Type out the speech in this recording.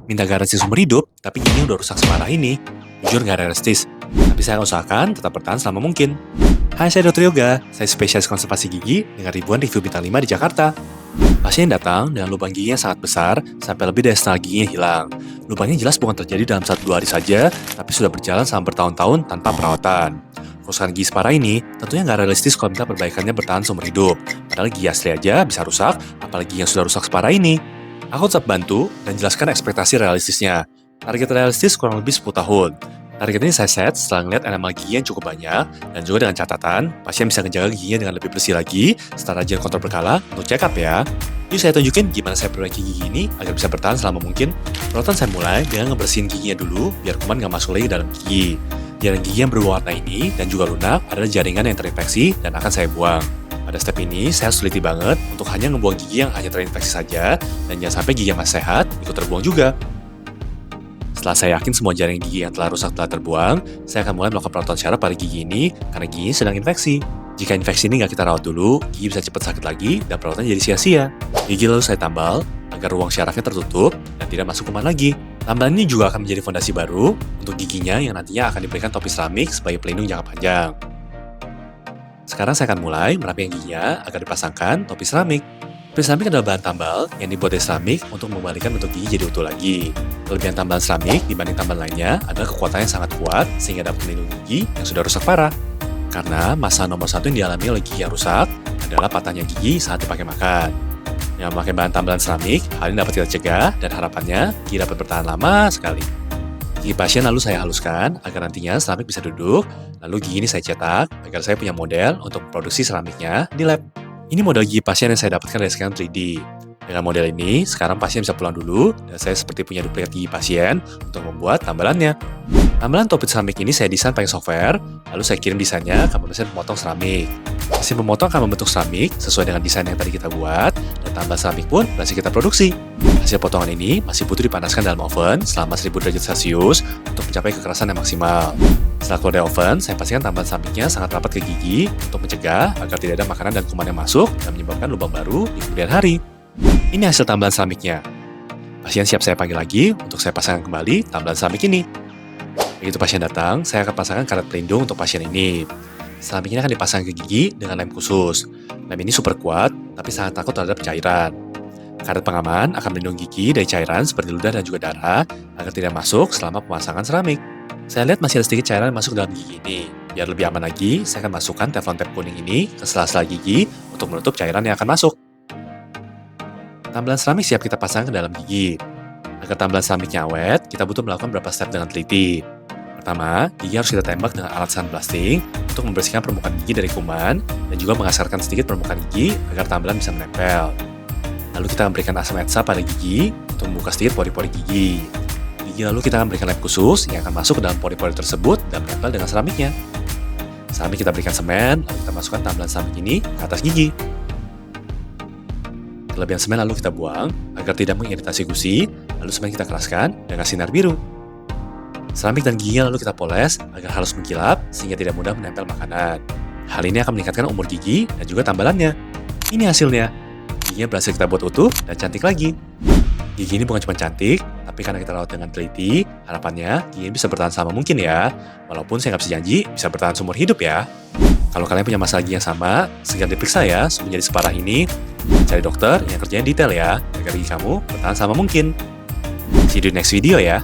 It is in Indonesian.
Minta garansi seumur hidup, tapi giginya udah rusak separah ini. Jujur nggak realistis, tapi saya akan usahakan tetap bertahan selama mungkin. Hai, saya Dr. Yoga. Saya spesialis konservasi gigi dengan ribuan review bintang 5 di Jakarta. Pasien datang dengan lubang gigi yang sangat besar, sampai lebih dari setengah giginya hilang. Lubangnya jelas bukan terjadi dalam 1-2 hari saja, tapi sudah berjalan selama bertahun-tahun tanpa perawatan. Kerusakan gigi separah ini tentunya nggak realistis kalau minta perbaikannya bertahan seumur hidup. Padahal gigi asli aja bisa rusak, apalagi yang sudah rusak separah ini. Aku tetap bantu dan jelaskan ekspektasi realistisnya. Target realistis kurang lebih 10 tahun. Target ini saya set setelah ngeliat enamel gigi yang cukup banyak, dan juga dengan catatan, pasien bisa ngejaga giginya dengan lebih bersih lagi setelah rajin kontrol berkala untuk check up ya. Yuk saya tunjukin gimana saya perbaiki gigi ini agar bisa bertahan selama mungkin. Perawatan saya mulai dengan ngebersihin giginya dulu biar kuman nggak masuk lagi ke dalam gigi. Jaring gigi yang berwarna ini dan juga lunak adalah jaringan yang terinfeksi dan akan saya buang. Pada step ini, saya harus teliti banget untuk hanya ngebuang gigi yang hanya terinfeksi saja dan jangan sampai gigi yang masih sehat ikut terbuang juga. Setelah saya yakin semua jaring gigi yang telah rusak telah terbuang, saya akan mulai melakukan perawatan syaraf pada gigi ini karena gigi sedang infeksi. Jika infeksi ini nggak kita rawat dulu, gigi bisa cepat sakit lagi dan perawatan jadi sia-sia. Gigi lalu saya tambal agar ruang syarafnya tertutup dan tidak masuk kuman lagi. Tambalan ini juga akan menjadi fondasi baru untuk giginya yang nantinya akan diberikan topi seramik sebagai pelindung jangka panjang. Sekarang saya akan mulai merapikan giginya agar dipasangkan topi seramik. Topi seramik adalah bahan tambal yang dibuat dari seramik untuk mengembalikan bentuk gigi jadi utuh lagi. Kelebihan tambalan seramik dibanding tambalan lainnya adalah kekuatannya yang sangat kuat sehingga dapat melindungi gigi yang sudah rusak parah. Karena masalah nomor satu yang dialami oleh gigi yang rusak adalah patahnya gigi saat dipakai makan. Dengan memakai bahan tambalan seramik, hal ini dapat kita cegah dan harapannya gigi dapat bertahan lama sekali. Gigi pasien lalu saya haluskan agar nantinya seramik bisa duduk, lalu gigi ini saya cetak agar saya punya model untuk memproduksi seramiknya di lab. Ini model gigi pasien yang saya dapatkan dari scan 3D. Dengan model ini, sekarang pasien bisa pulang dulu dan saya seperti punya duplikat gigi pasien untuk membuat tambalannya. Tambalan topi seramik ini saya desain pakai software, lalu saya kirim desainnya ke mesin pemotong seramik. Mesin pemotong akan membentuk seramik sesuai dengan desain yang tadi kita buat, dan tambahan seramik pun berhasil kita produksi. Hasil potongan ini masih butuh dipanaskan dalam oven selama 1000 derajat Celcius untuk mencapai kekerasan yang maksimal. Setelah keluar dari oven, saya pastikan tambahan seramiknya sangat rapat ke gigi untuk mencegah agar tidak ada makanan dan kuman yang masuk dan menyebabkan lubang baru di kemudian hari. Ini hasil tambahan seramiknya. Pasien siap saya panggil lagi untuk saya pasangkan kembali tambahan seramik ini. Begitu pasien datang, saya akan pasangkan karet pelindung untuk pasien ini. Seramik ini akan dipasang ke gigi dengan lem khusus. Lem ini super kuat, tapi sangat takut terhadap cairan. Karet pengaman akan melindungi gigi dari cairan seperti ludah dan juga darah agar tidak masuk selama pemasangan seramik. Saya lihat masih ada sedikit cairan yang masuk dalam gigi ini. Biar lebih aman lagi, saya akan masukkan teflon tape kuning ini ke sela-sela gigi untuk menutup cairan yang akan masuk. Tambalan seramik siap kita pasang ke dalam gigi. Agar tambalan seramiknya awet, kita butuh melakukan beberapa step dengan teliti. Pertama, gigi harus kita tembak dengan alat sandblasting untuk membersihkan permukaan gigi dari kuman dan juga mengasarkan sedikit permukaan gigi agar tambalan bisa menempel. Lalu kita memberikan asam etsa pada gigi untuk membuka sedikit pori-pori gigi. Gigi lalu kita akan berikan lem khusus yang akan masuk ke dalam pori-pori tersebut dan menempel dengan seramiknya. Seramik kita berikan semen, lalu kita masukkan tambalan seramik ini ke atas gigi. Kelebihan semen lalu kita buang agar tidak mengiritasi gusi, lalu semen kita keraskan dengan sinar biru. Seramik dan giginya lalu kita poles agar halus mengkilap sehingga tidak mudah menempel makanan. Hal ini akan meningkatkan umur gigi dan juga tambalannya. Ini hasilnya. Giginya berhasil kita buat utuh dan cantik lagi. Gigi ini bukan cuma cantik, tapi karena kita rawat dengan teliti, harapannya gigi ini bisa bertahan selama mungkin ya. Walaupun saya nggak bisa janji bisa bertahan seumur hidup ya. Kalau kalian punya masalah gigi yang sama, segera diperiksa ya sebelum jadi separah ini. Cari dokter yang kerjanya detail ya, agar gigi kamu bertahan selama mungkin. See you di next video ya.